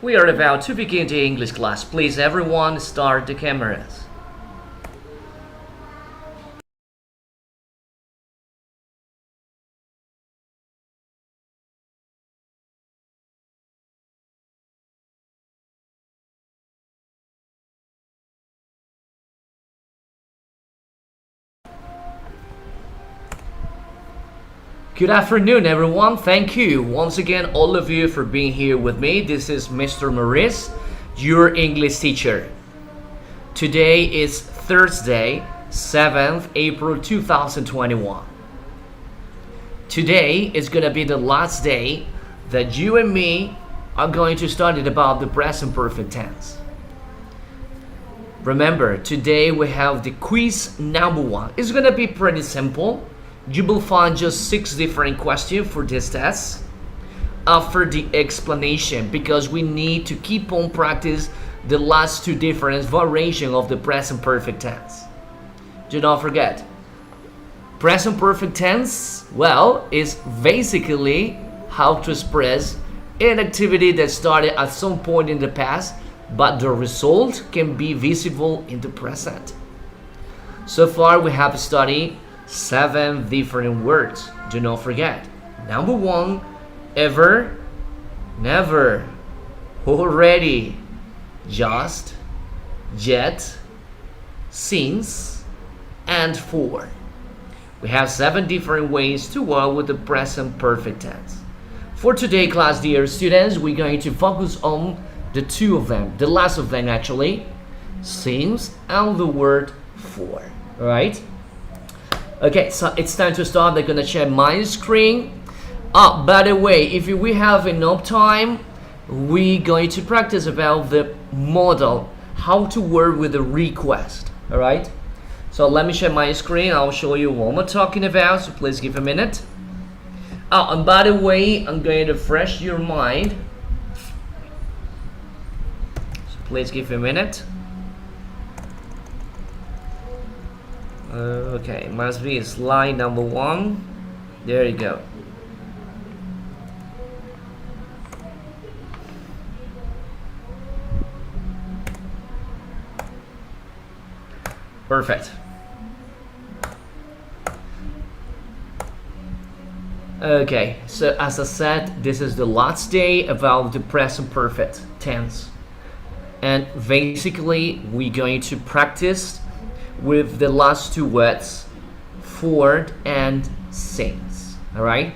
We are about to begin the English class. Please, everyone, start the cameras. Good afternoon, everyone. Thank you once again, all of you, for being here with me. This is Mr. Maurice, your English teacher. Today is Thursday, 7th April 2021. Today is going to be the last day that you and me are going to study about the present perfect tense. Remember, today we have the quiz number 1. It's going to be pretty simple. You will find just 6 different questions for this test after the explanation, because we need to keep on practice the last 2 different variations of the present perfect tense. Do not forget, present perfect tense, well, is basically how to express an activity that started at some point in the past, but the result can be visible in the present. So far we have studied 7 different words. Do not forget. Number 1, ever, never, already, just, yet, since, and for. We have 7 different ways to work with the present perfect tense. For today's class, dear students, we're going to focus on the 2 of them, the last of them actually, since and the word for. Alright? Okay, so it's time to start. I'm gonna share my screen. By the way, if we have enough time, we're going to practice about the model, how to work with the request. All right. So let me share my screen. I'll show you what we're talking about. So please give a minute. And by the way, I'm going to refresh your mind. So please give a minute. Okay, must be slide number 1. There you go. Perfect. Okay, so as I said, this is the last day about the present perfect tense. And basically, we're going to practice with the last 2 words, for and since. All right.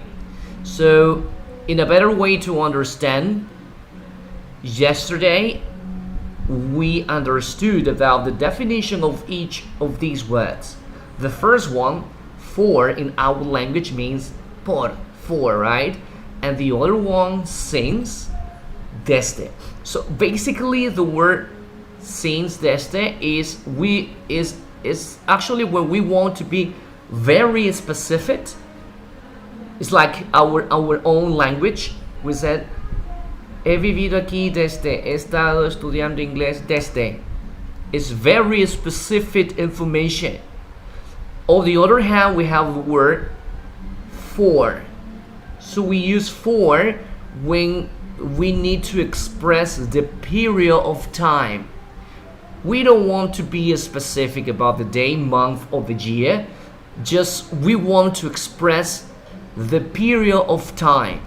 So, in a better way to understand, yesterday we understood about the definition of each of these words. The first one, for, in our language means por, for, right? And the other one, since, desde. So basically, the word since, desde is actually when we want to be very specific. It's like our own language. We said, he vivido aquí desde, he estado estudiando inglés desde. It's very specific information. On the other hand, we have the word for. So we use for when we need to express the period of time. We don't want to be specific about the day, month, or the year. Just we want to express the period of time.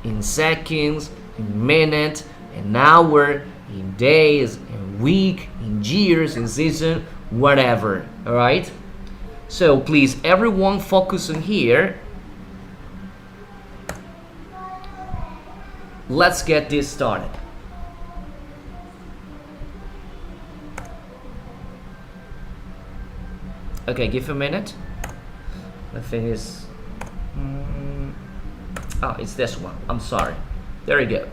In seconds, in minutes, in hour, in days, in week, in years, in season, whatever. Alright? So please, everyone focus on here. Let's get this started. Okay, give a minute. The thing is, it's this one. I'm sorry. There you go.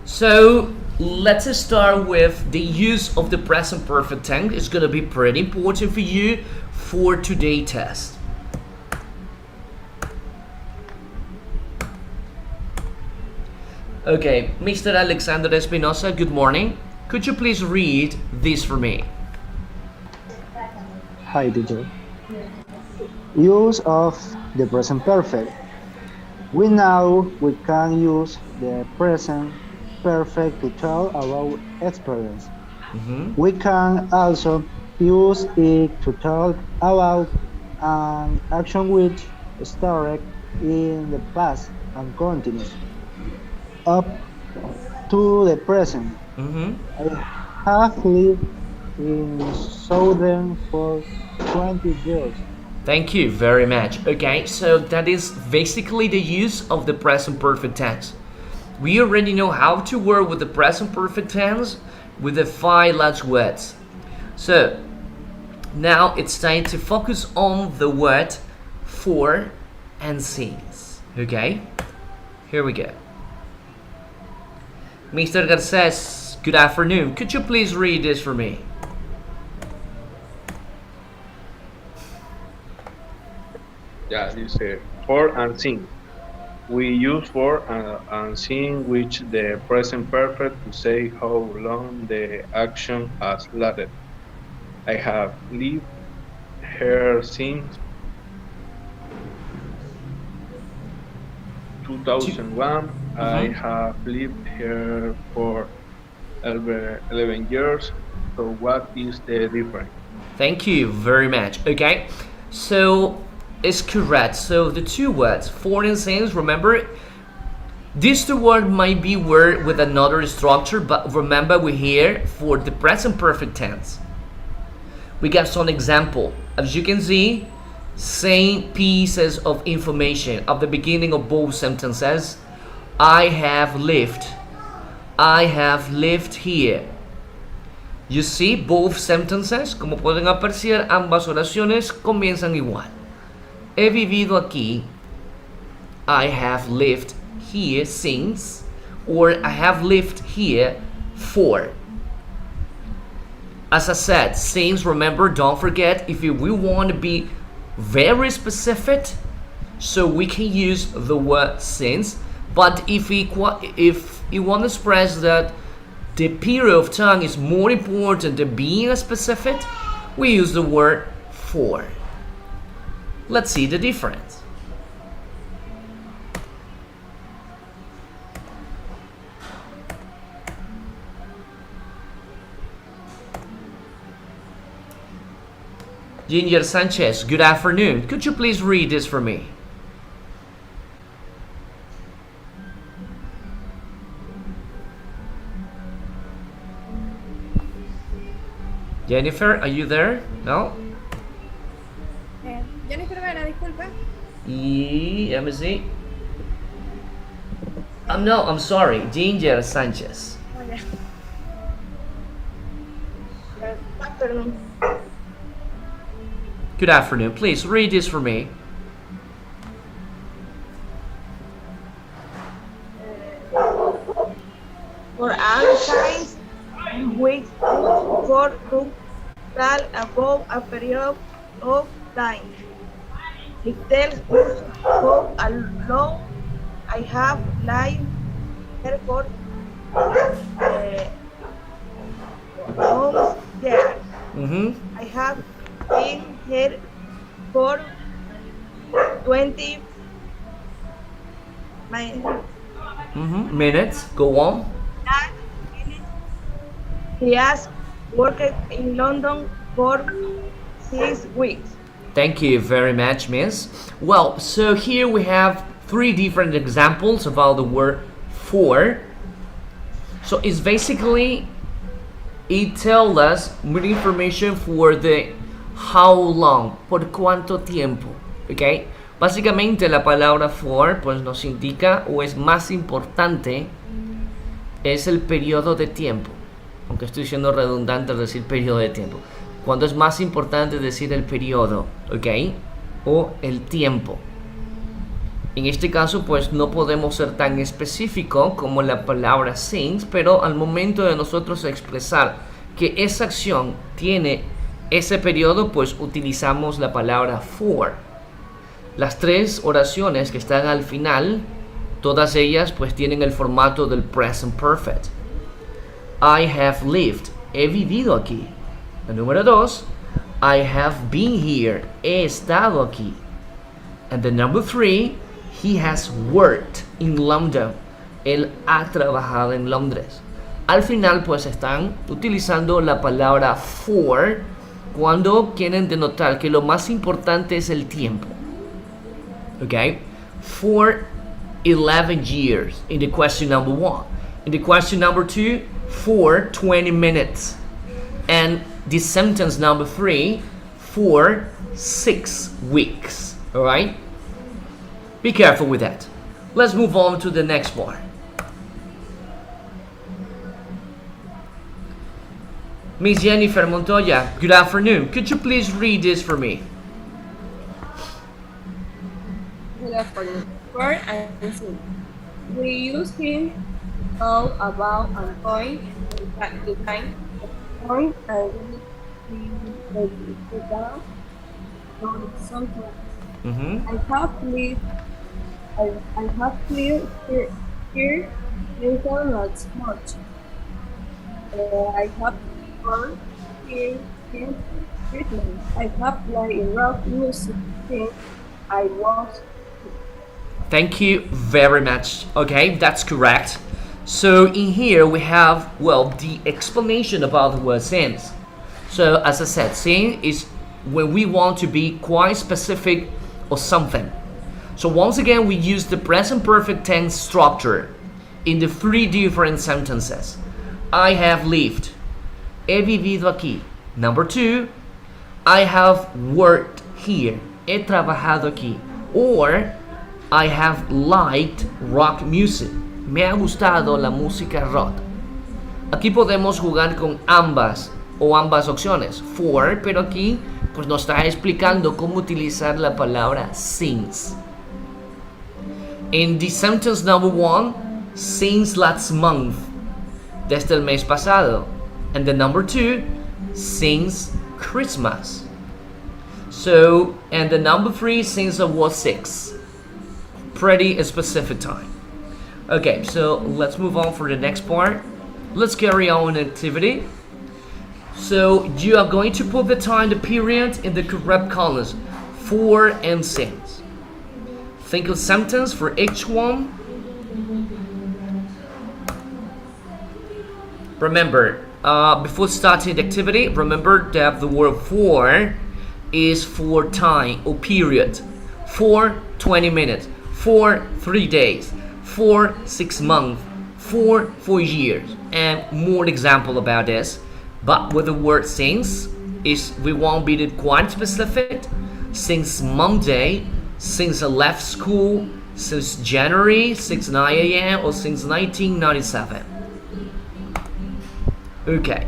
So let's start with the use of the present perfect tense. It's gonna be pretty important for you for today's test. Okay, Mr. Alexander Espinosa, good morning. Could you please read this for me? Hi, teacher. Use of the present perfect. We know we can use the present perfect to tell about experience. Mm-hmm. We can also use it to talk about an action which started in the past and continues up to the present. Mm-hmm. I have lived in Southern for 20 years. Thank you very much. Okay, so that is basically the use of the present perfect tense. We already know how to work with the present perfect tense with the five last words. So now it's time to focus on the word for and since. Okay, here we go. Mr. Garces, good afternoon. Could you please read this for me? Yeah, this for and sing. We use for and sing which the present perfect to say how long the action has lasted. I have lived here since Two. 2001. I Mm-hmm. have lived here for 11 years. So what is the difference? Thank you very much. Okay, so it's correct. So the two words, for and since, remember, these two words might be word with another structure, but remember we're here for the present perfect tense. We got some example. As you can see, same pieces of information at the beginning of both sentences. I have lived. I have lived here. You see, both sentences, como pueden apreciar, ambas oraciones comienzan igual. He vivido aquí. I have lived here since. Or I have lived here for. As I said, since, remember, don't forget, if we want to be very specific, so we can use the word since. But if you want to express that the period of time is more important than being specific, we use the word for. Let's see the difference. Ginger Sanchez, good afternoon. Could you please read this for me? Jennifer, are you there? No? Jennifer Vera, disculpa. Let me see. No, I'm sorry. Ginger Sanchez. Oh, ya. Perdón. Good afternoon. Please read this for me. For all times, weeks, for to tell about a period of time. It tells us how long I have lived here for almost years. Mm-hmm. I have been here for 20 minutes. Mm-hmm. Minutes. Go on. He has worked in London for 6 weeks. Thank you very much, Miss. Well, so here we have three different examples about the word for. So it's basically, it tells us more information for the how long, por cuánto tiempo, ¿ok? Básicamente la palabra for pues nos indica o es más importante, es el periodo de tiempo, aunque estoy siendo redundante al decir periodo de tiempo. Cuando es más importante decir el periodo, ¿ok? O el tiempo. En este caso pues no podemos ser tan específico como la palabra since, pero al momento de nosotros expresar que esa acción tiene ese periodo, pues utilizamos la palabra for. Las tres oraciones que están al final, todas ellas pues tienen el formato del present perfect. I have lived, he vivido aquí. La número 2, I have been here, he estado aquí. And the number 3, he has worked in London, Él ha trabajado en Londres. Al final pues están utilizando la palabra for cuando quieren denotar que lo más importante es el tiempo. Okay? For 11 years in the question number 1. In the question number 2, for 20 minutes. And the sentence number 3, for 6 weeks. Alright? Be careful with that. Let's move on to the next part. Miss Jennifer Montoya, good afternoon. Could you please read this for me? Good afternoon. For and sing. We use him all about and point the time point and we put down on something. Mm-hmm. I have lived here little not much. I have gone here in Britain. I have played in rock music since I was. Thank you very much. Okay, that's correct. So in here we have, well, the explanation about the word since. So as I said, since is when we want to be quite specific or something. So once again, we use the present perfect tense structure in the 3 different sentences. I have lived. He vivido aquí. Number 2, I have worked here. He trabajado aquí. Or I have liked rock music. Me ha gustado la música rock. Aquí podemos jugar con ambas opciones. For, pero aquí pues nos está explicando cómo utilizar la palabra since. In the sentence number 1, since last month. Desde el mes pasado. And the number 2, since Christmas. So, and the number 3, since I was 6. Pretty specific time. Okay, so let's move on for the next part. Let's carry on an activity. So you are going to put the time, the period in the correct columns. For and since. Think of sentence for each one. Remember, before starting the activity, remember that the word for is for time or period. For 20 minutes. For 3 days. For 6 months. For 4 years. And more example about this. But with the word since, we won't be quite specific. Since Monday, since I left school, since January, since 9 a.m. or since 1997. Okay.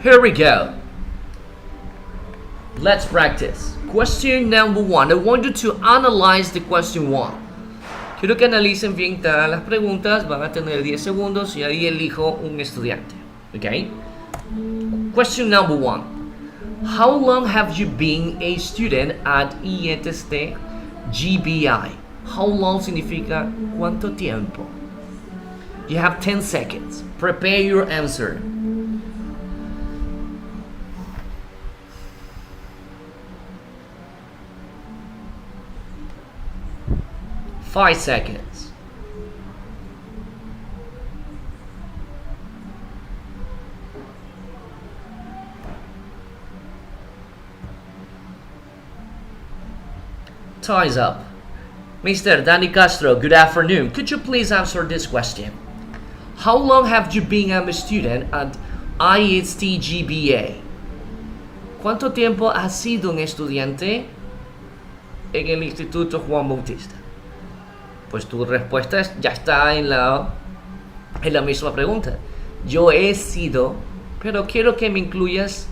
Here we go. Let's practice. Question number 1. I want you to analyze the question 1. Quiero que analicen bien todas las preguntas. Van a tener 10 segundos y ahí elijo un estudiante. Okay? Question number 1. How long have you been a student at IETST GBI? How long significa cuánto tiempo? You have 10 seconds. Prepare your answer. Five seconds. Time's up. Mr. Danny Castro, good afternoon. Could you please answer this question? How long have you been a student at IST GBA? ¿Cuánto tiempo has sido un estudiante en el Instituto Juan Bautista? Pues tu respuesta ya está en la misma pregunta. Yo he sido, pero quiero que me incluyas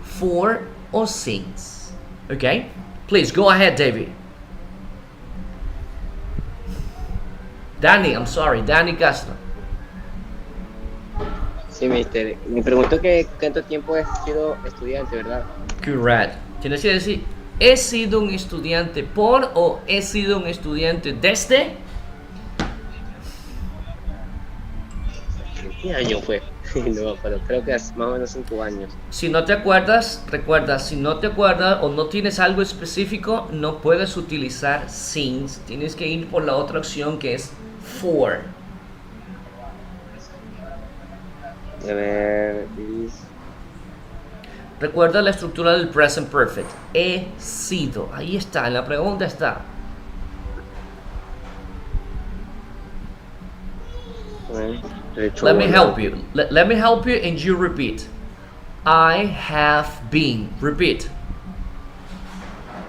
for or since. Okay? Please, go ahead, David. Danny Castro. Sí, mister. Me preguntó que cuánto tiempo he sido estudiante, ¿verdad? Correct. Tienes que decir, ¿he sido un estudiante por o he sido un estudiante desde? ¿Qué año fue? No, pero creo que es más o menos 5 años. Si no te acuerdas, recuerda, si no te acuerdas o no tienes algo específico, no puedes utilizar since. Tienes que ir por la otra opción que es for. A ver, is Recuerda la estructura del present perfect. He sido. Ahí está, en la pregunta está. Let me help you. Let me help you and you repeat. I have been. Repeat.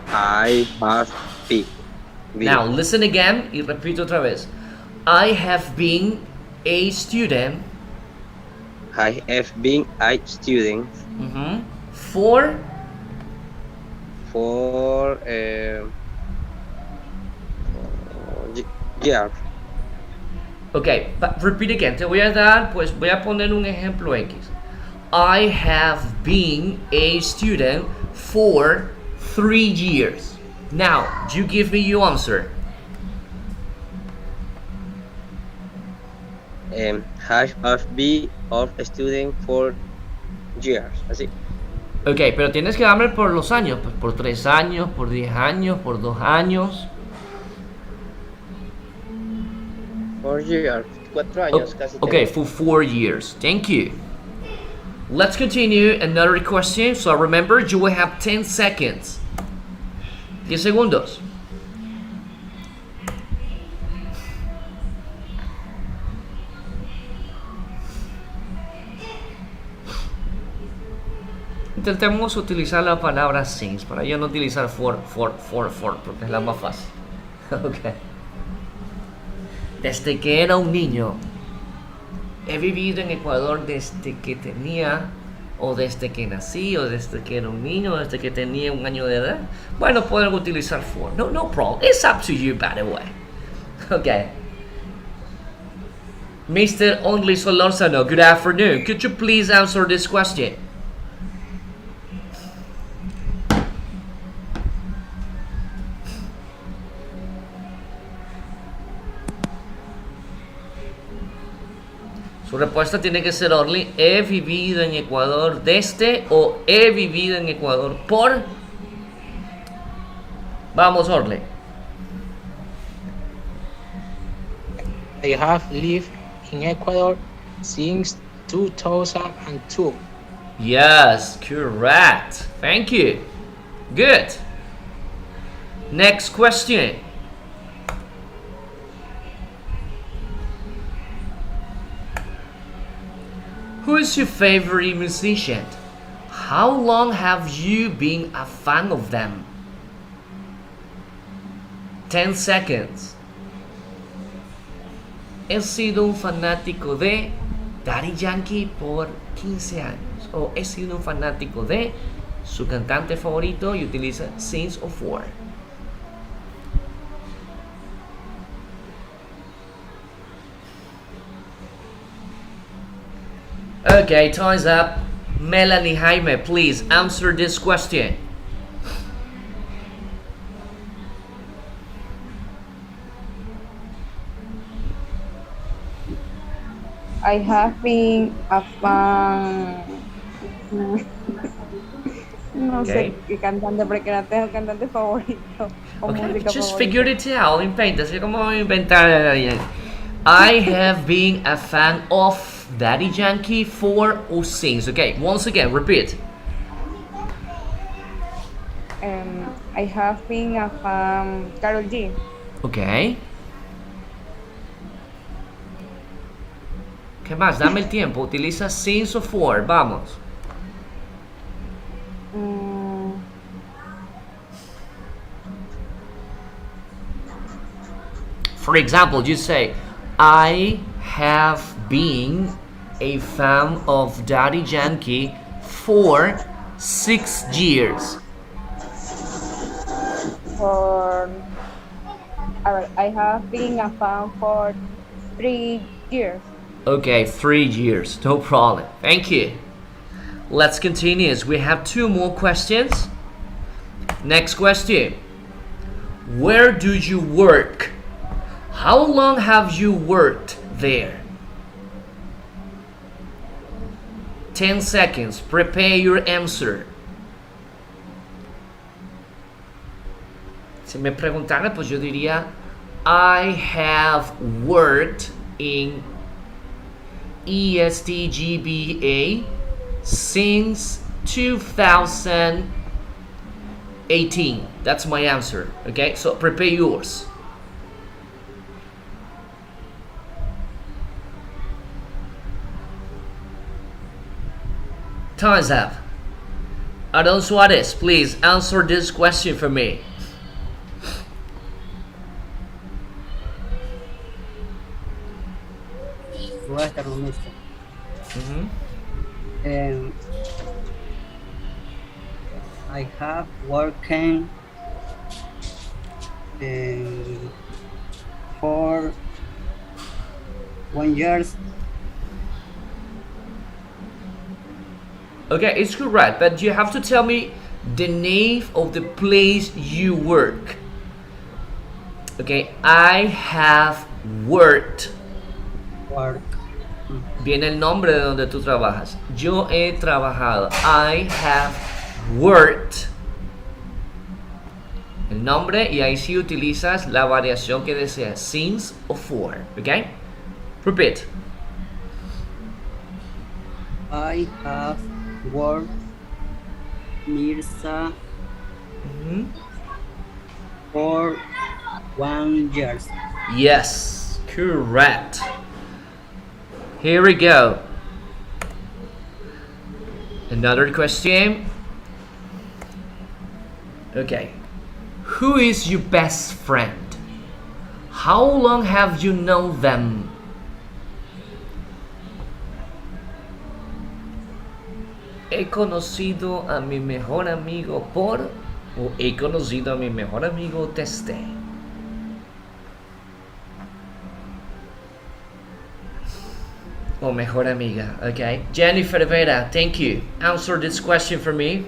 I have been. Now listen again y repito otra vez. I have been a student. I have been a student For year. Ok, repeat again. Te voy a dar, pues voy a poner un ejemplo X. I have been a student for 3 years. Now, you give me your answer. Have been of a student for years. Así. Ok, pero tienes que darme por los años. Pues por 3 años, por 10 años, por 2 años. 4 years. 4 años casi. Okay, for 4 years. Thank you. Let's continue another question. So remember, you will have 10 seconds. 10 segundos. Intentemos utilizar la palabra since para yo no utilizar for, porque es la más fácil. Ok. Desde que era un niño, he vivido en Ecuador desde que tenía, o desde que nací, o desde que era un niño, o desde que tenía 1 año de edad. Bueno, pueden utilizar for. No problem. It's up to you, by the way. Okay. Mr. Only Solorzano, good afternoon. Could you please answer this question? Su respuesta tiene que ser only. He vivido en Ecuador desde o he vivido en Ecuador por. Vamos, Orly. I have lived in Ecuador since 2002. Yes, correct. Thank you. Good. Next question. Who is your favorite musician? How long have you been a fan of them? 10 seconds. He sido un fanático de Daddy Yankee por 15 años. O he sido un fanático de su cantante favorito y utiliza since o for. Okay, time's up. Melanie Jaime, please answer this question. I have been a fan. No sé qué cantante, porque no tengo cantante favorito o música Just favorita. figure it out. Inventa, así como inventar. I have been a fan of Daddy Yankee for or since. Okay, once again, repeat. I have been a fan Karol G. Okay. ¿Qué más? Dame el tiempo. Utiliza since o for. Vamos. For example, you say, I have been a fan of Daddy Yankee for 6 years. I have been a fan for 3 years. Okay, 3 years, no problem. Thank you. Let's continue. We have 2 more questions. Next question. Where do you work? How long have you worked there? 10 seconds. Prepare your answer. Si me preguntara, pues yo diría I have worked in ESTGBA since 2018. That's my answer. Okay, so prepare yours. Time's up. Aaron Suarez, please answer this question for me. Voy a estar honesto. Mhm. I have working for 1 year. Okay, it's correct, but you have to tell me the name of the place you work. Okay, I have worked. Work. Viene el nombre de donde tú trabajas. Yo he trabajado. I have worked. El nombre, y ahí sí utilizas la variación que deseas, since o for. Okay? Repeat. I have worked Mirza Mhm. for 1 year. Yes, correct. Here we go. Another question. Okay. Who is your best friend? How long have you known them? He conocido a mi mejor amigo por, o he conocido a mi mejor amigo desde. O mejor amiga, okay. Jennifer Vera, thank you. Answer this question for me.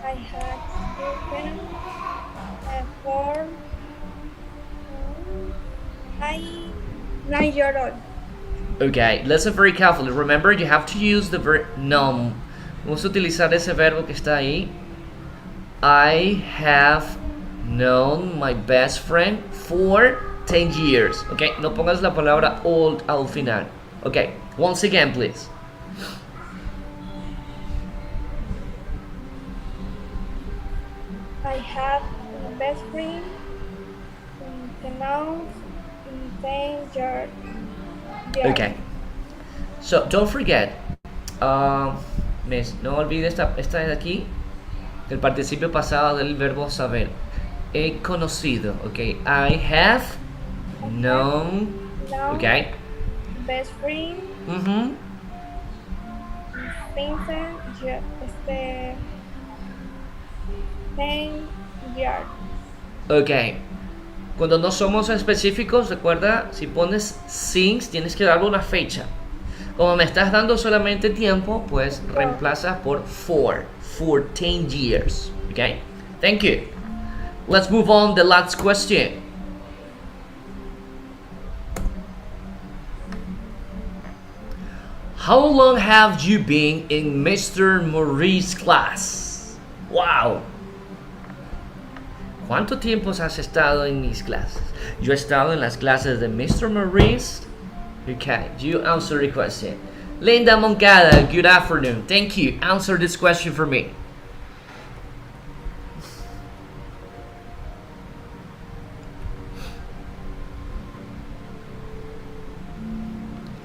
I had children for 9 years old. Okay, listen very carefully. Remember, you have to use the verb known. Vamos a utilizar ese verbo que está ahí. I have known my best friend for 10 years. Okay, no pongas la palabra old al final. Okay, once again, please. I have a best friend known in 10 years. Okay. So don't forget, Miss, no olvide esta de aquí, el participio pasado del verbo saber. He conocido, okay. I have known, okay. Best friend Mhm. since 10 years. Okay. Cuando no somos específicos, recuerda, si pones since, tienes que darle una fecha. Como me estás dando solamente tiempo, pues reemplazas por for 10 years. Okay? Thank you. Let's move on the last question. How long have you been in Mr. Maurice's class? Wow. ¿Cuánto tiempo has estado en mis clases? Yo he estado en las clases de Mr. Maurice. Okay, you answer the question. Linda Moncada, good afternoon. Thank you. Answer this question for me.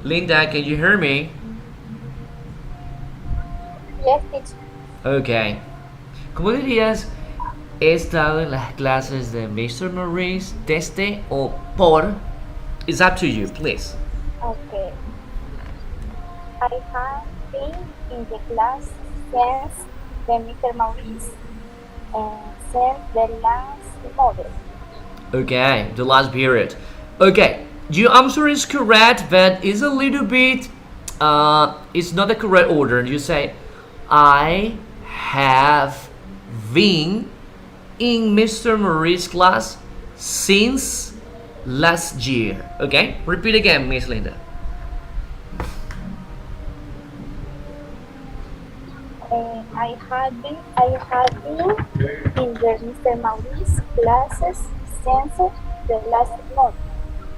Linda, can you hear me? Yes, teacher. Okay. ¿Cómo dirías? He estado en las clases de Mr. Maurice desde o por. It's up to you, please. Okay. I have been in the class since the Mr. Maurice since the last model. Okay, the last period. Okay, your answer is correct, but it's a little bit, it's not the correct order. You say, I have been in Mr. Maurice's class since last year. Okay, repeat again, Miss Linda. I have been in the Mr. Maurice classes since the last month.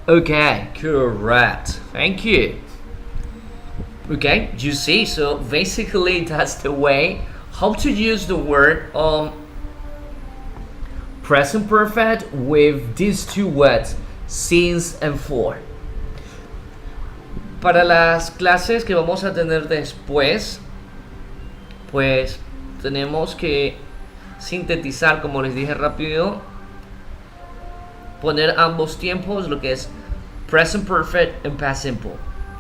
Okay, correct. Thank you. Okay, you see, so basically that's the way how to use the word present perfect with these two words, since and for. Para las clases que vamos a tener después, pues tenemos que sintetizar, como les dije rápido, poner ambos tiempos, lo que es present perfect and past simple,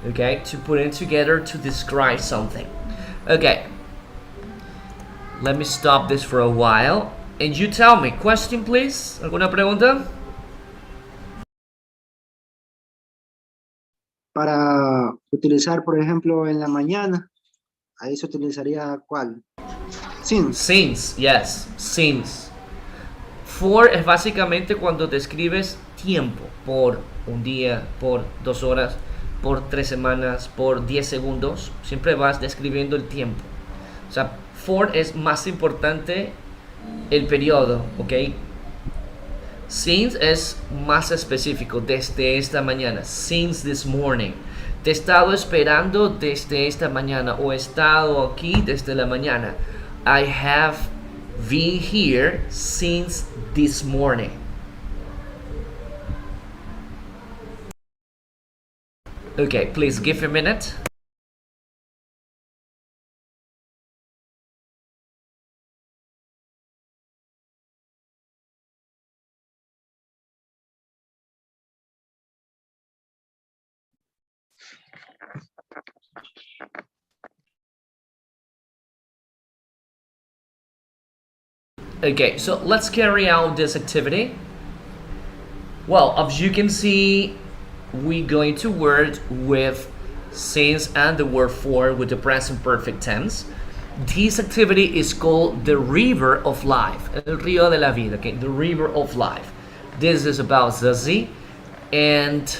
okay, to put it together to describe something. Okay, let me stop this for a while and you tell me. Question, please. ¿Alguna pregunta? Para utilizar, por ejemplo, en la mañana, ahí se utilizaría ¿cuál? Since. Since, yes, since. For es básicamente cuando describes tiempo, por un día, por 2 horas, por 3 semanas, por 10 segundos. Siempre vas describiendo el tiempo. O sea, for es más importante el periodo, ¿ok? Since es más específico, desde esta mañana. Since this morning. Te he estado esperando desde esta mañana o he estado aquí desde la mañana. I have been here since this morning. Okay, please give a minute. Okay, so let's carry out this activity. Well, as you can see, we're going to work with since and the word for with the present perfect tense. This activity is called the river of life. El río de la vida, okay? The river of life. This is about Zazie, and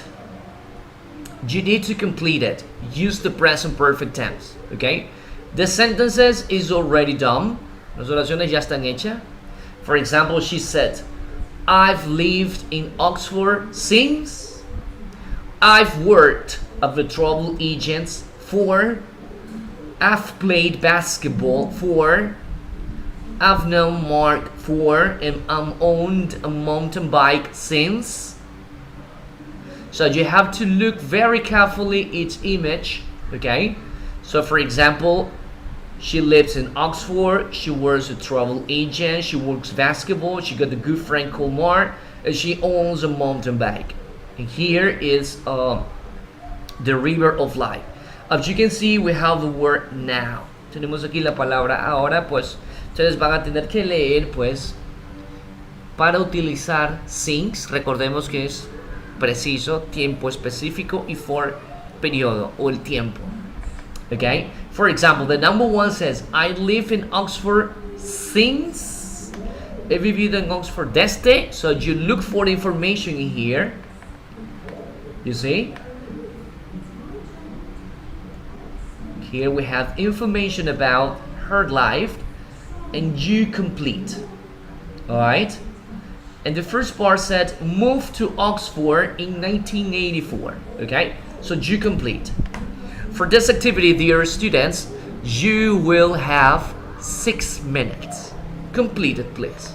you need to complete it. Use the present perfect tense, okay? The sentences is already done. Las oraciones ya están hechas. For example, she said, I've lived in Oxford since. I've worked at the travel agents for. I've played basketball for. I've known Mark for, and I'm owned a mountain bike since. So you have to look very carefully each image, okay? So for example, she lives in Oxford, she works a travel agent, she works basketball, she got a good friend called Mark, and she owns a mountain bike. And here is the river of life. As you can see, we have the word now. Tenemos aquí la palabra ahora, pues ustedes van a tener que leer, pues, para utilizar since, recordemos que es preciso, tiempo específico, y for, periodo o el tiempo. Okay? For example, the number one says, I live in Oxford since. He vivido en Oxford desde. So you look for the information in here. You see? Here we have information about her life, and you complete. Alright? And the first part said, moved to Oxford in 1984. Okay? So you complete. For this activity, dear students, you will have 6 minutes. Complete it, please.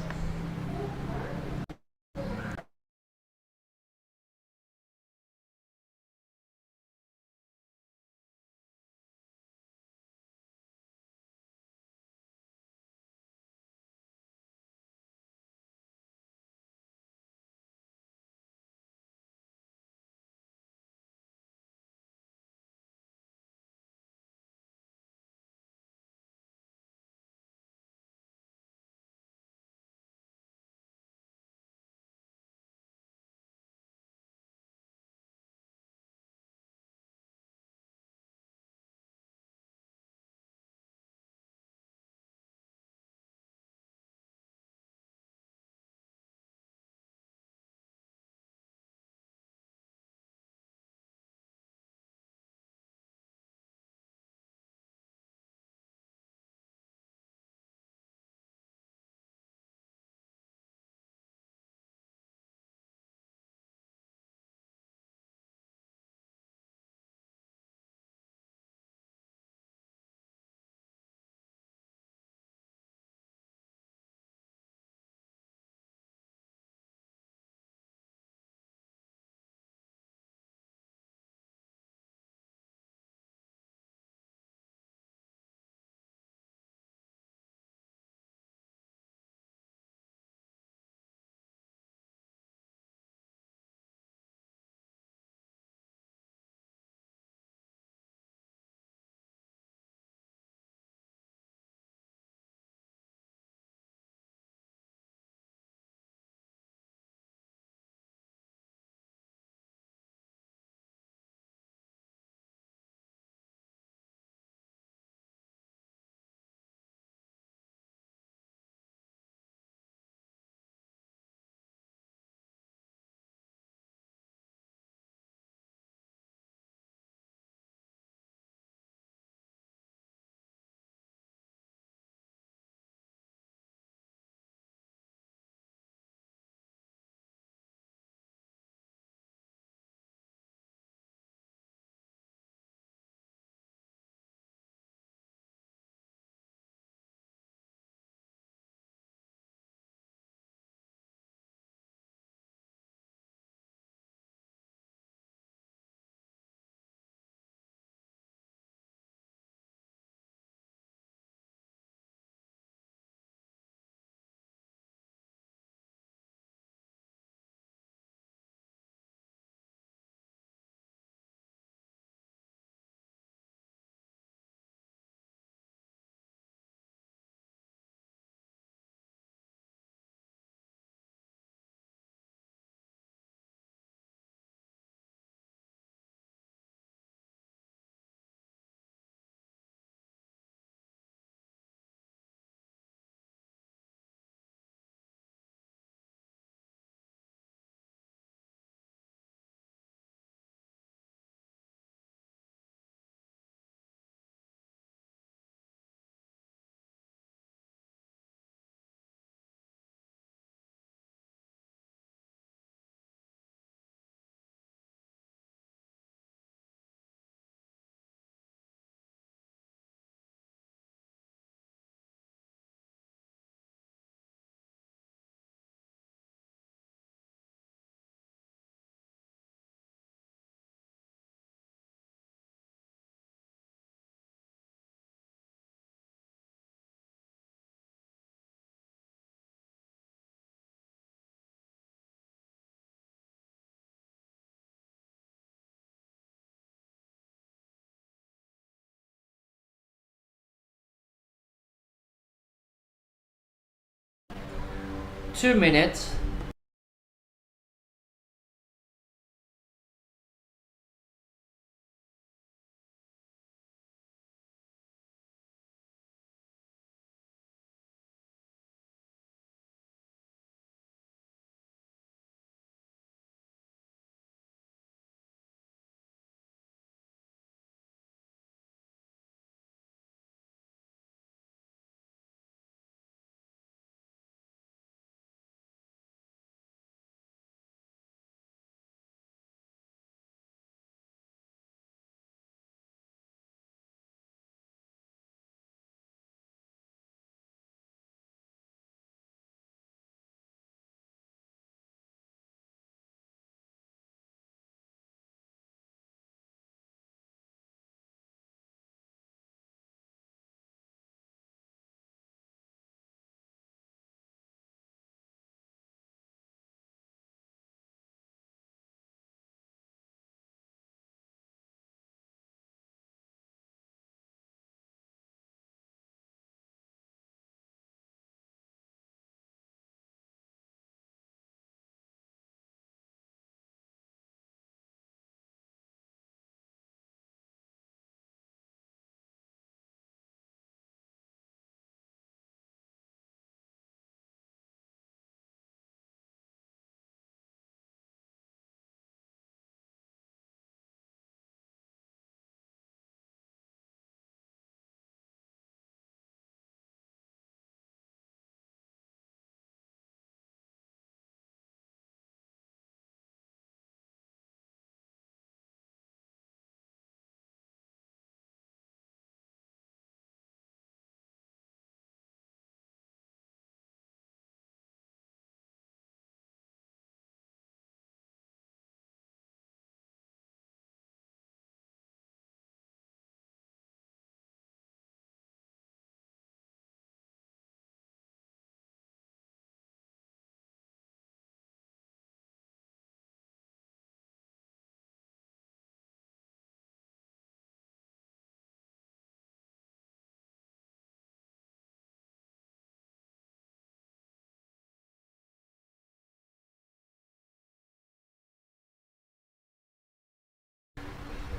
2 minutes.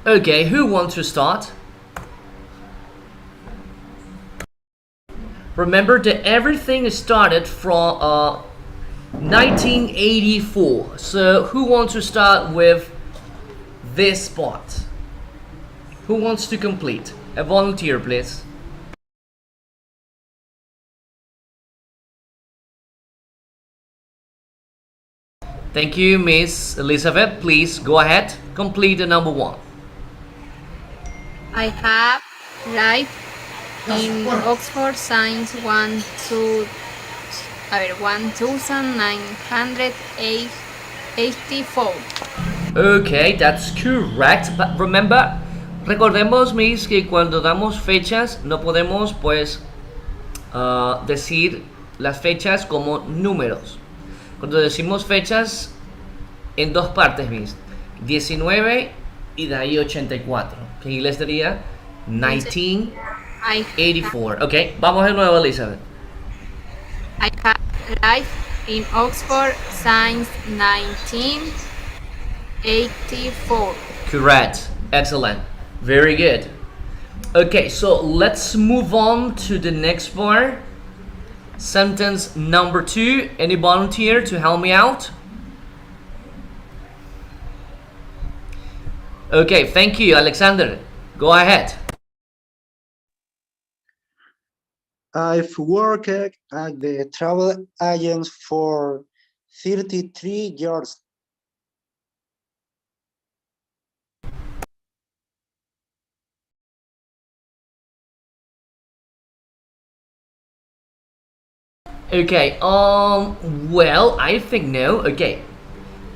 Okay, who wants to start? Remember that everything started from 1984. So who wants to start with this part? Who wants to complete? A volunteer, please. Thank you, Miss Elizabeth. Please go ahead. Complete the number 1. I have life in Oxford Science 1984. Okay, that's correct. But remember, recordemos, Miss, que cuando damos fechas no podemos, pues, decir las fechas como números. Cuando decimos fechas en dos partes, Miss, 19 y de ahí 84, que en inglés sería 1984. Ok, vamos de nuevo, Elizabeth. I have life in Oxford since 1984. Correct. Excellent. Very good. Okay, so let's move on to the next part. Sentence number 2. Any volunteer to help me out? Okay, thank you, Alexander. Go ahead. I've worked at the travel agents for 33 years. Okay, well, I think no. Okay.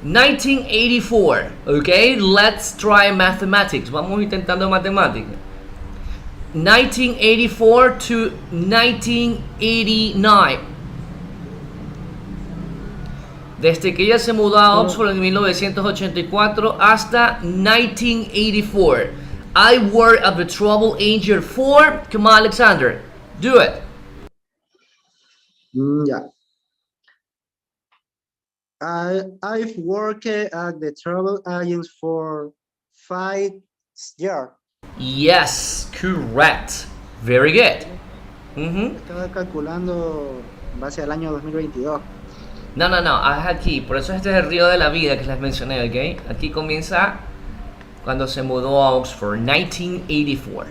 1984. Okay, let's try mathematics. Vamos intentando matemáticas. 1984 to 1989. Desde que ella se mudó a Oxford en 1984 hasta 1984. I work at the travel agent for. Come on, Alexander. Do it. Yeah. I've worked at the travel agents for 5 years. Yes, correct. Very good. Mhm. Estaba calculando en base al año 2022. No, aquí, por eso este es el río de la vida que les mencioné, ¿ok? Aquí comienza cuando se mudó a Oxford, 1984.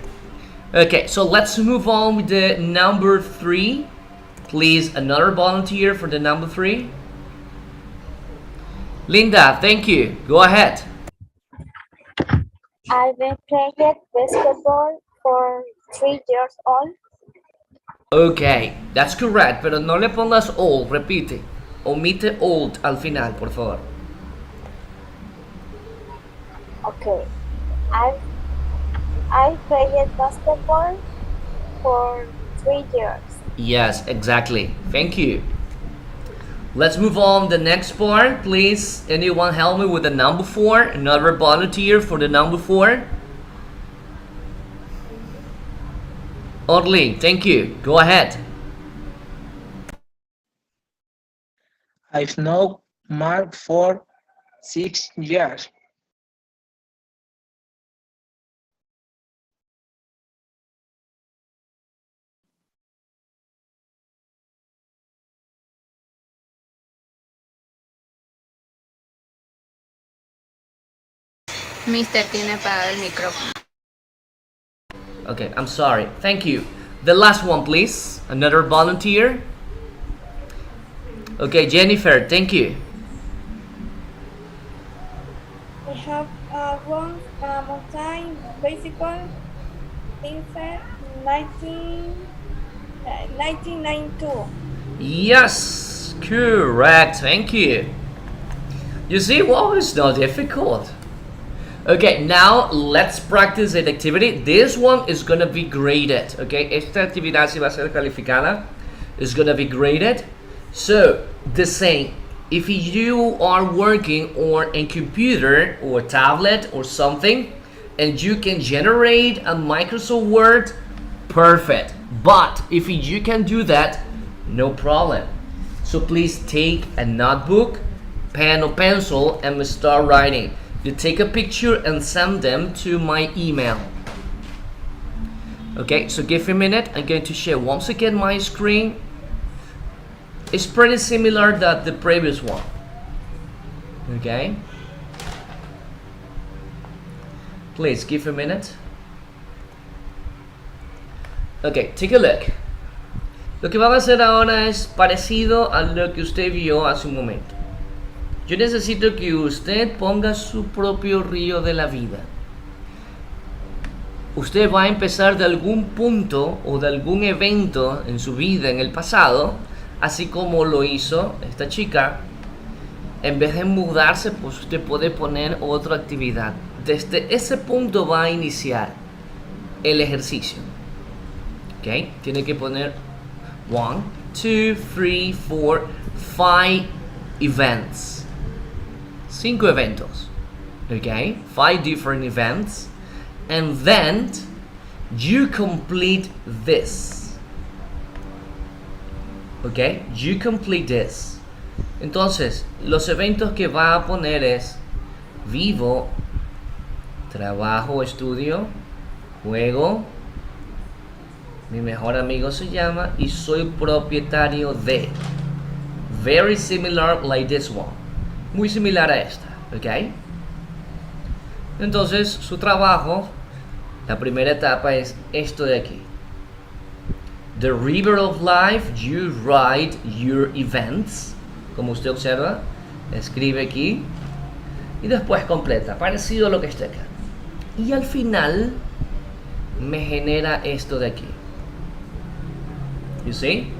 Okay, so let's move on with the number 3. Please, another volunteer for the number 3. Linda, thank you. Go ahead. I've been playing basketball for 3 years old. Okay, that's correct, pero no le pongas old, repite. Omite old al final, por favor. Okay. I played basketball for 3 years. Yes, exactly. Thank you. Let's move on the next part, please. Anyone help me with the number 4? Another volunteer for the number 4. Orly, thank you. Go ahead. I've known Mark for 6 years. Mister tiene apagado el micrófono. Okay, I'm sorry. Thank you. The last one, please. Another volunteer. Okay, Jennifer, thank you. I have won a mountain bicycle since 1992. Yes, correct. Thank you. You see, well, it's not difficult. Okay, now let's practice an activity. This one is gonna be graded. Okay, esta actividad sí va a ser calificada. It's gonna be graded. So, the same. If you are working on a computer or tablet or something, and you can generate a Microsoft Word, perfect. But if you can do that, no problem. So please take a notebook, pen or pencil, and start writing. You take a picture and send them to my email. Okay, so give me a minute. I'm going to share once again my screen. It's pretty similar to the previous one. Okay. Please give a minute. Okay, take a look. Lo que vamos a hacer ahora es parecido a lo que usted vio hace un momento. Yo necesito que usted ponga su propio río de la vida. Usted va a empezar de algún punto o de algún evento en su vida en el pasado, así como lo hizo esta chica. En vez de mudarse, pues usted puede poner otra actividad. Desde ese punto va a iniciar el ejercicio. ¿Ok? Tiene que poner 1, 2, 3, 4, 5 events. 5 eventos. Okay? 5 different events. And then you complete this. Okay? You complete this. Entonces, los eventos que va a poner es vivo, trabajo, estudio, juego, mi mejor amigo se llama y soy propietario de. Very similar like this one. Muy similar a esta, ¿ok? Entonces, su trabajo, la primera etapa es esto de aquí. The River of Life, you write your events. Como usted observa, escribe aquí y después completa, parecido a lo que está acá. Y al final me genera esto de aquí. You see?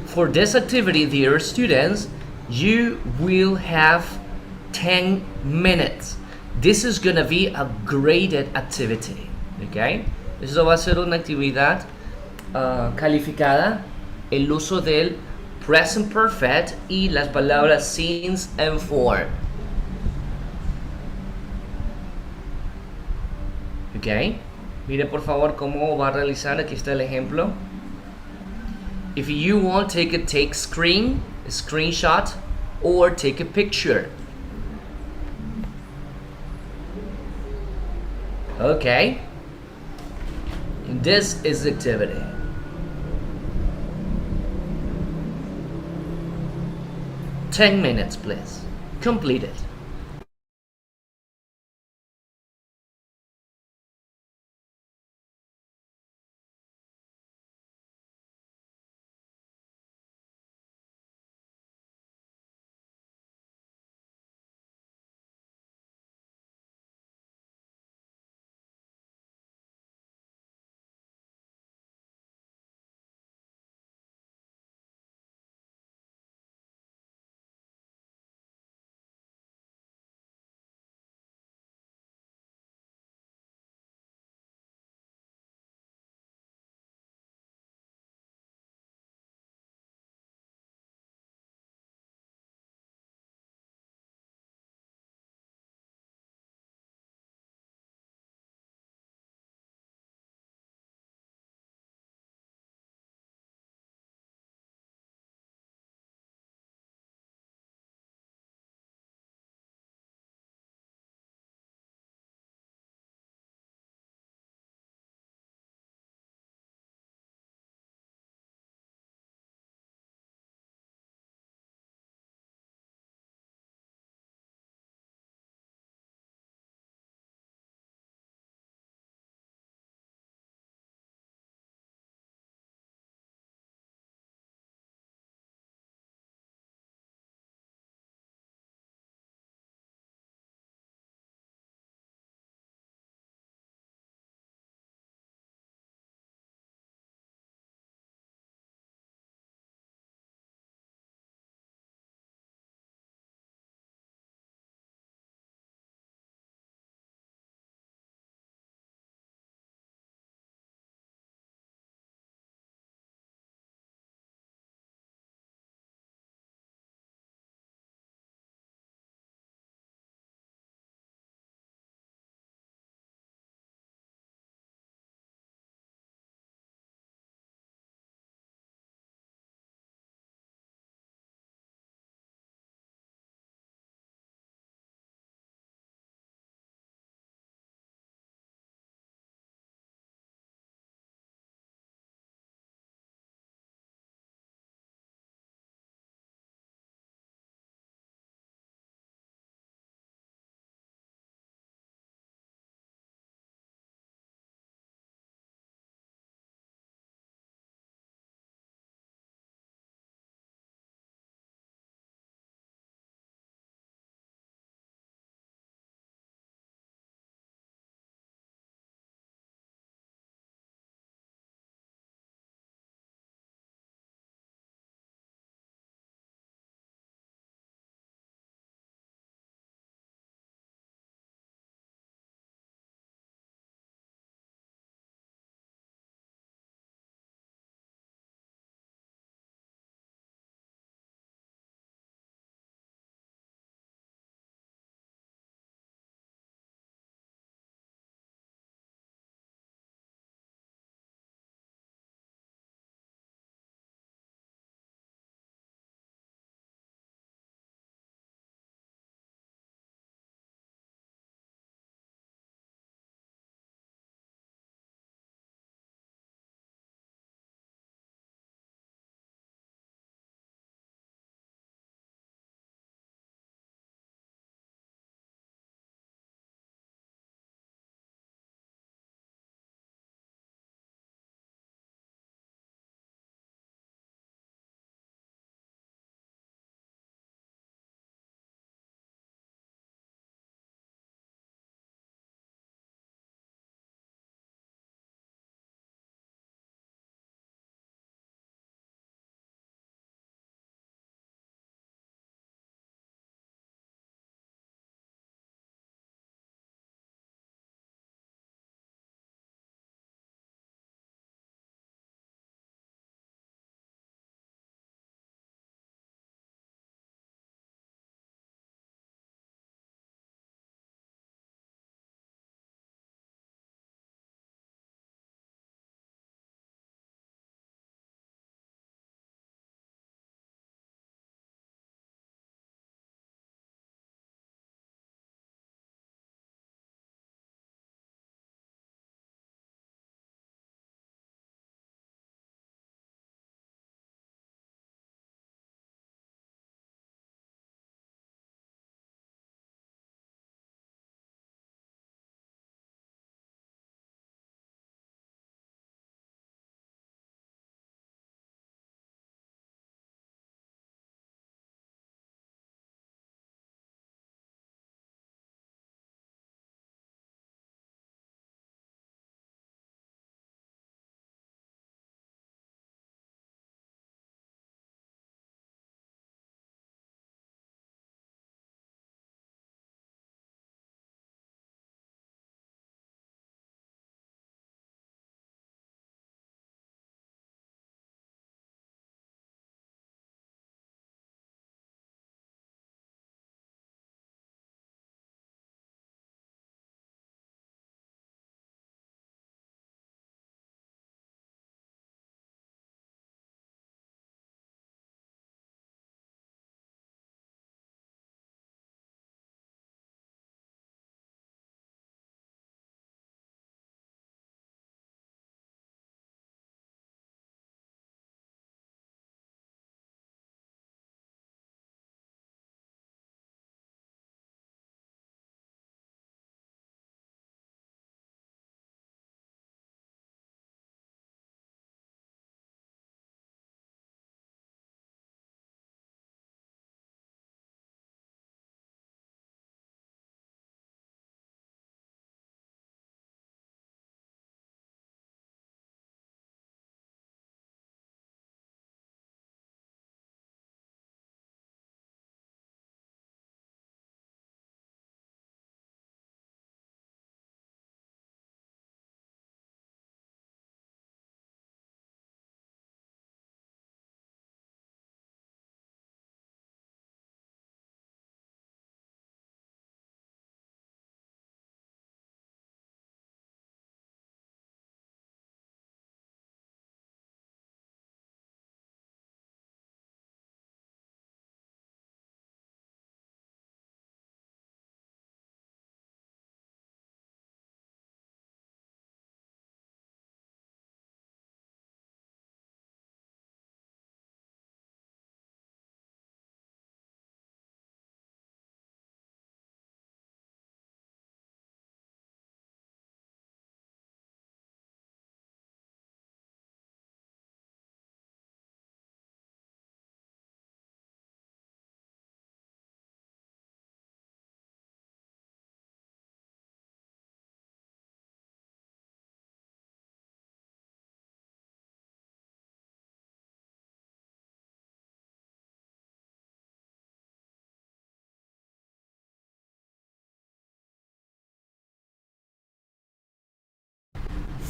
For this activity, dear students, you will have 10 minutes. This is gonna be a graded activity. Okay? Eso va a ser una actividad calificada. El uso del present perfect y las palabras since and for. Ok. Mire por favor cómo va a realizar. Aquí está el ejemplo. If you want, take screen screenshot, or take a picture. Okay, this is activity. 10 minutes, please. Complete it.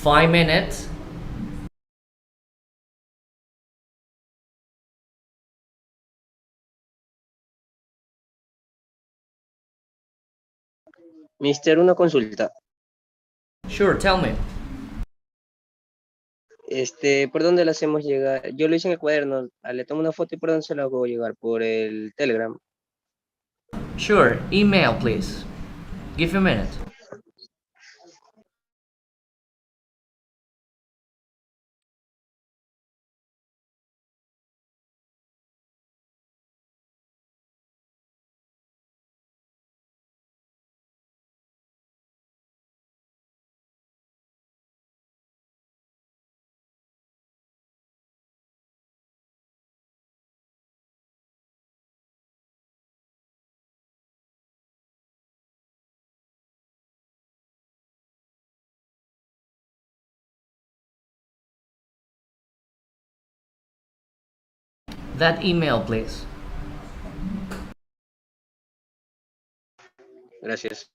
5 minutes. Mister, una consulta. Sure, tell me. ¿Por dónde le hacemos llegar? Yo lo hice en el cuaderno. Le tomo una foto y ¿por dónde se lo hago llegar? Por el Telegram. Sure, email please. Give a minute. That email please. Gracias.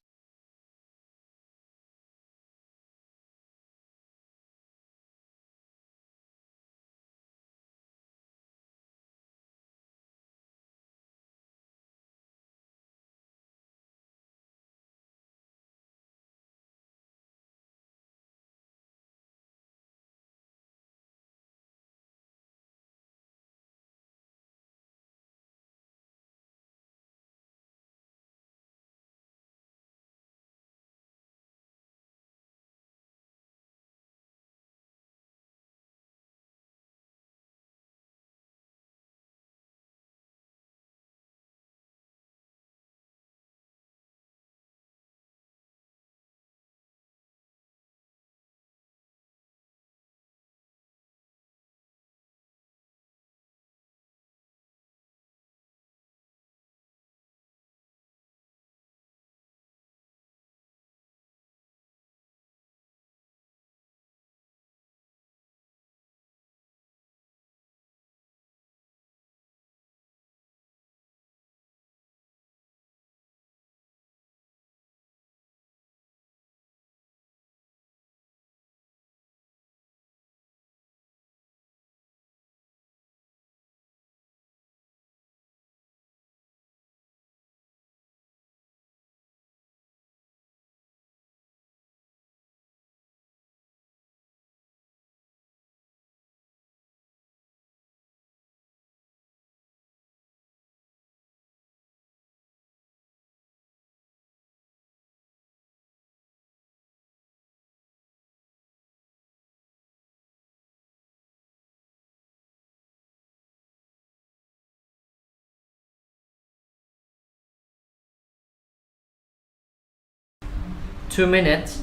Two minutes.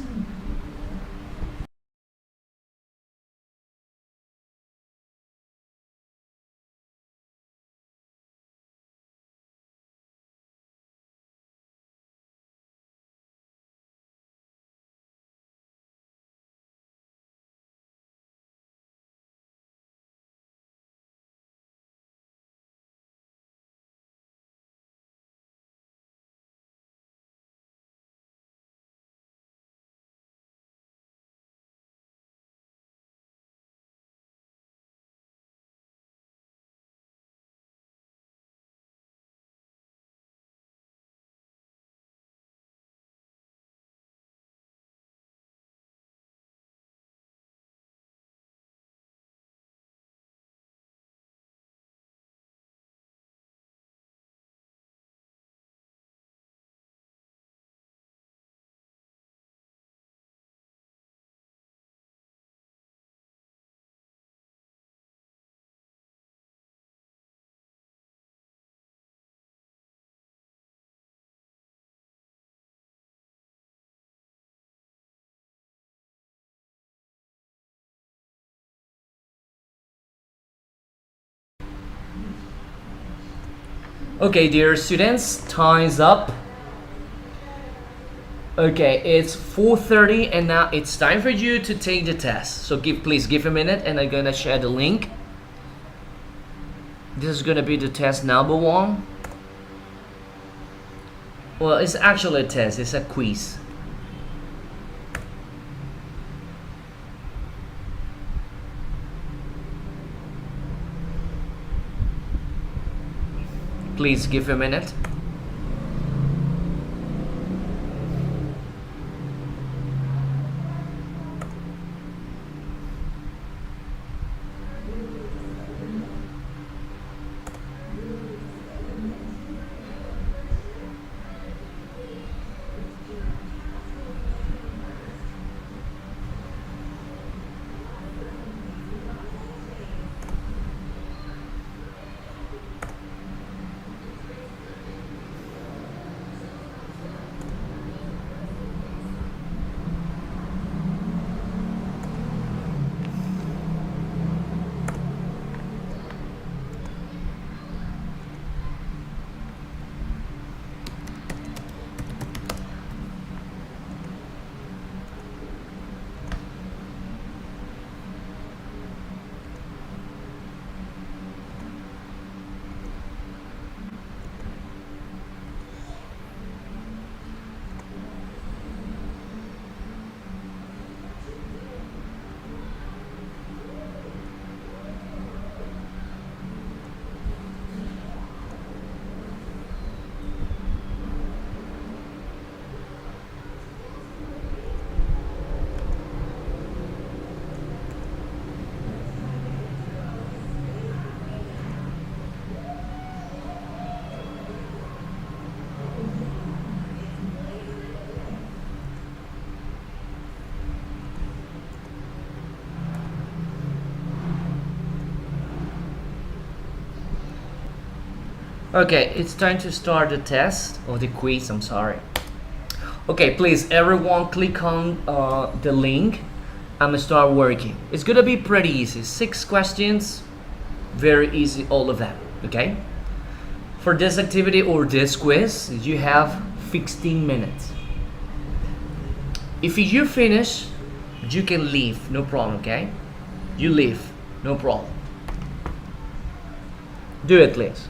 Okay, dear students, time's up. Okay, it's 4:30 and now it's time for you to take the test. So please give a minute and I'm gonna share the link. This is gonna be the test number 1. Well, it's actually a test, it's a quiz. Please give a minute. Okay, it's time to start the test or the quiz, I'm sorry. Okay, please everyone click on the link and start working. It's gonna be pretty easy. 6 questions, very easy, all of them, okay? For this activity or this quiz, you have 15 minutes. If you finish, you can leave, no problem, okay? You leave, no problem. Do it, please.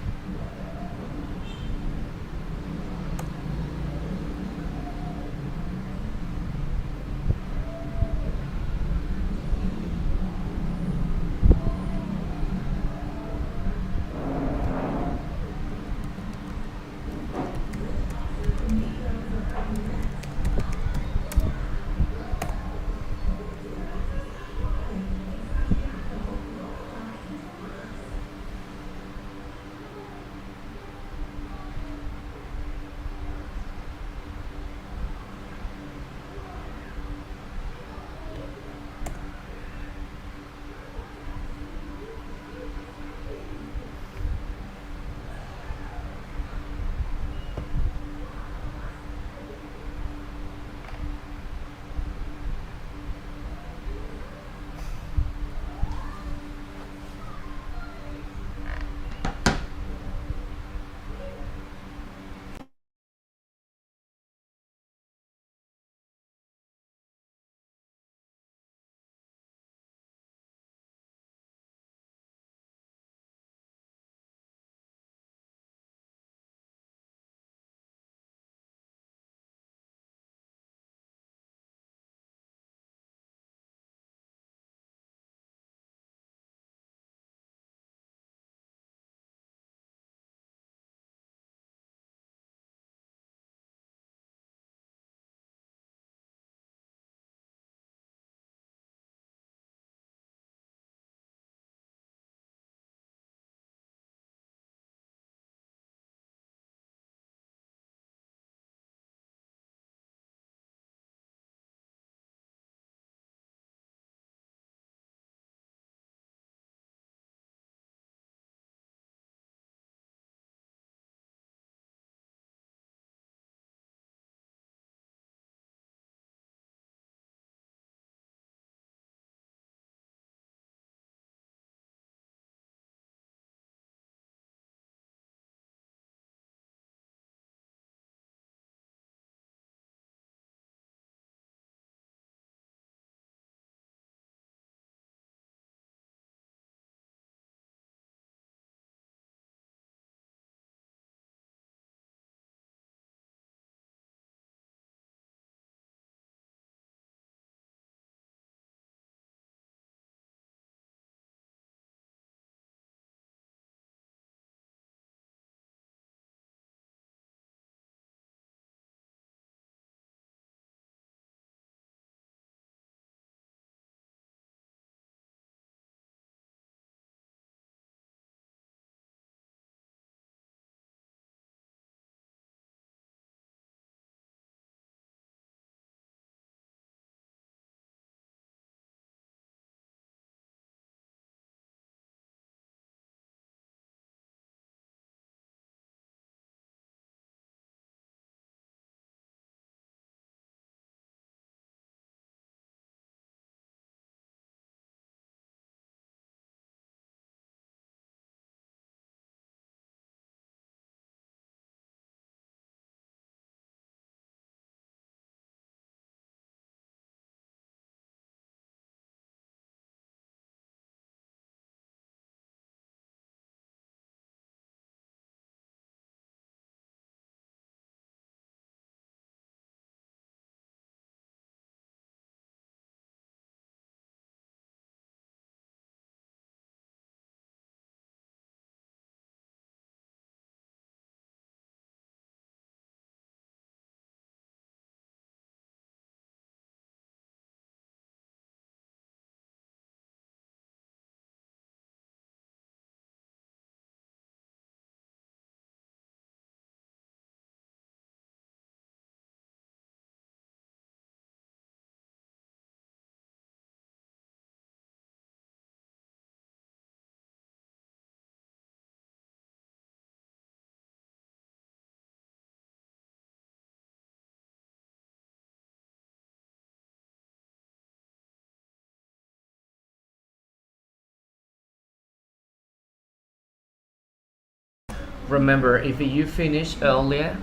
Remember, if you finish earlier,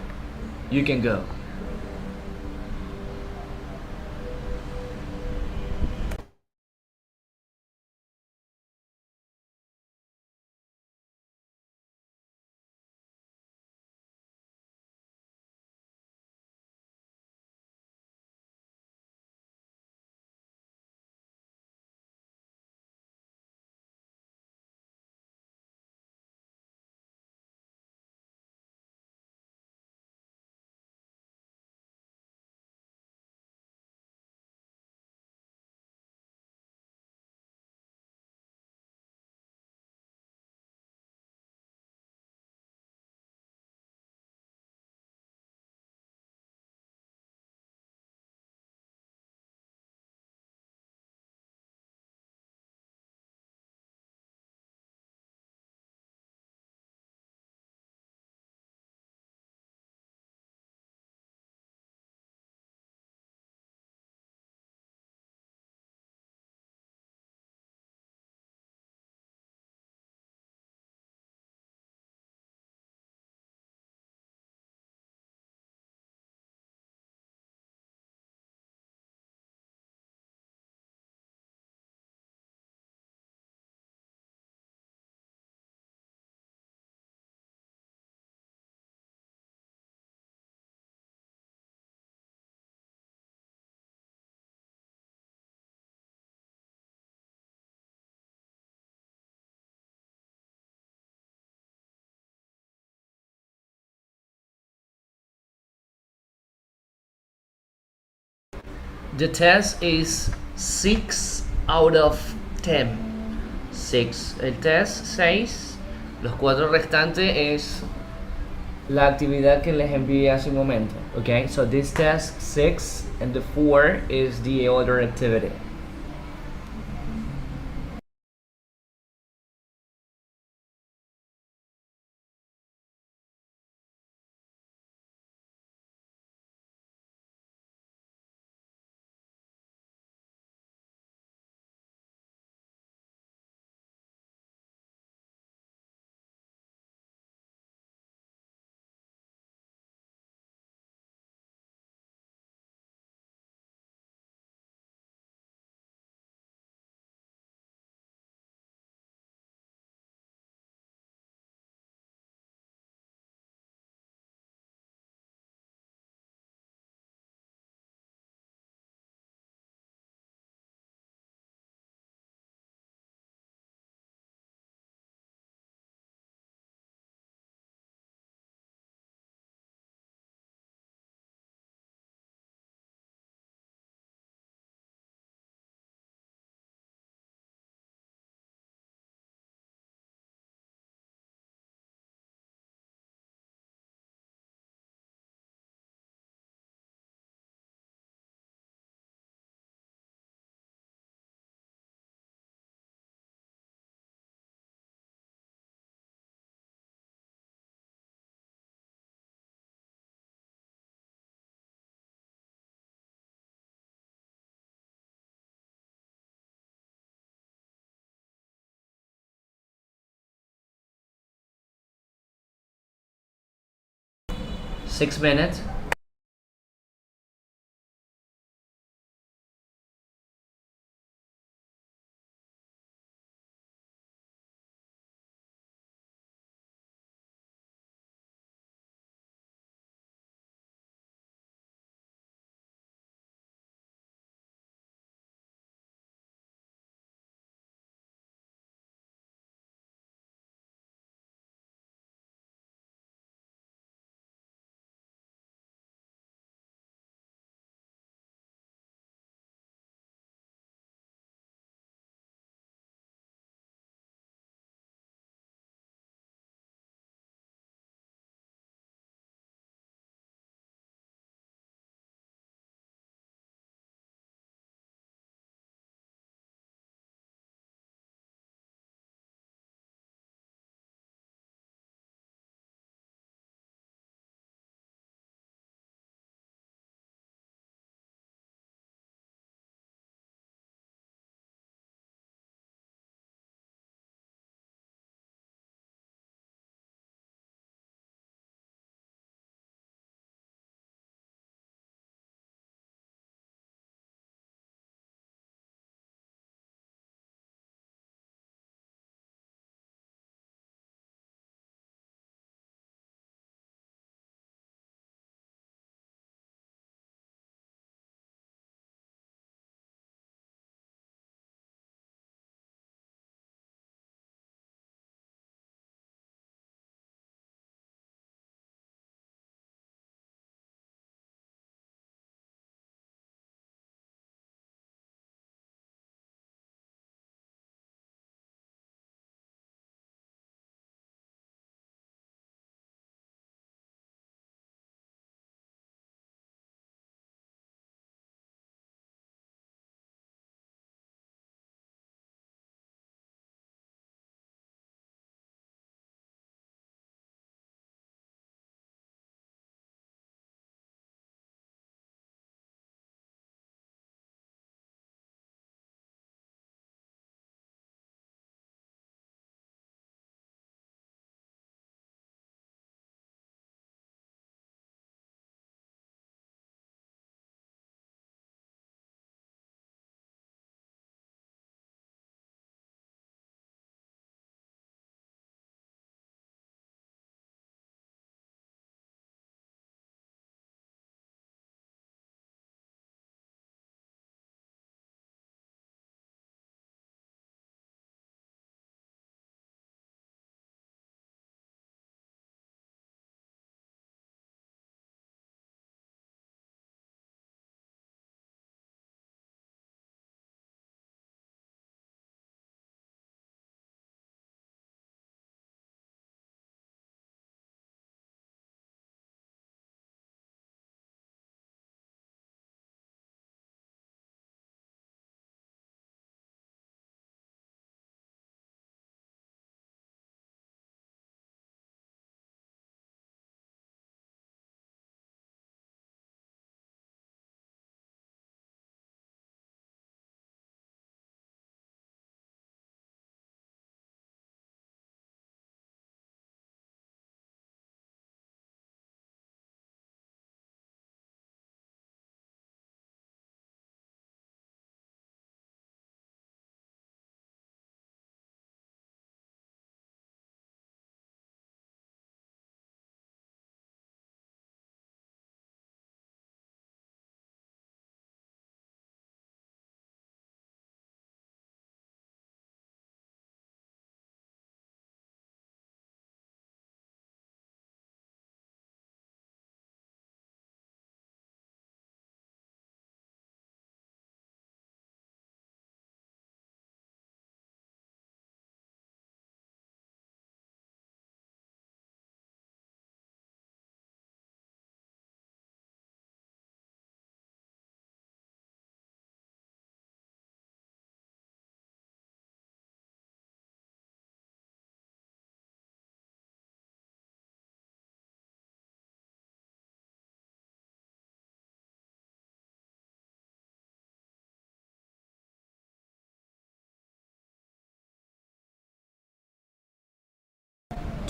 you can go. The test is 6 out of 10. 6. El test 6. Los 4 restantes es la actividad que les envié hace un momento. Okay, so this test 6 and the 4 is the other activity. Six minutes.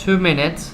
2 minutes.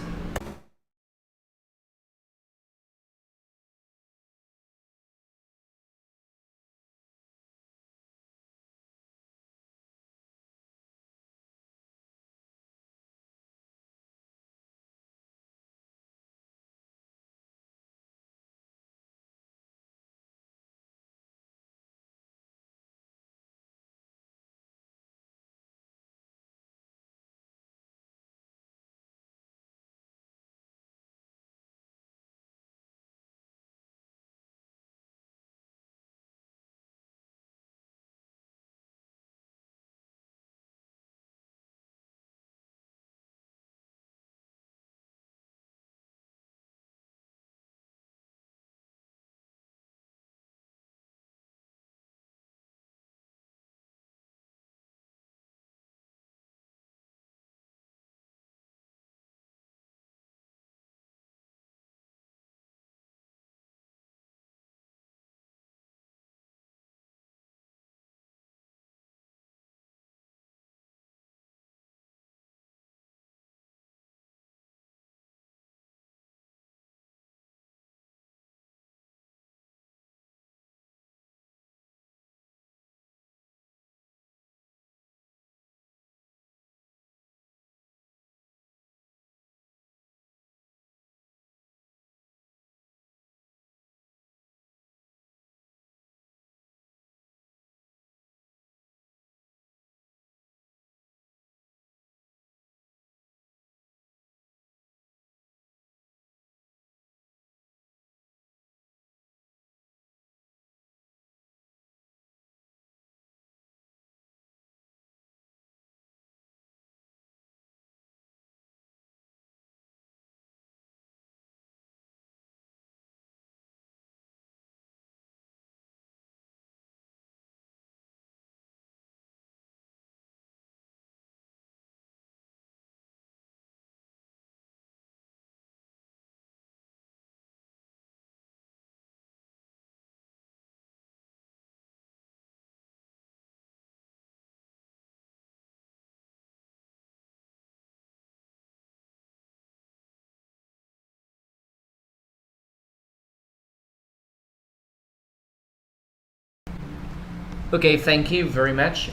Okay, thank you very much.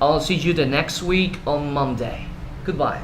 I'll see you the next week on Monday. Goodbye.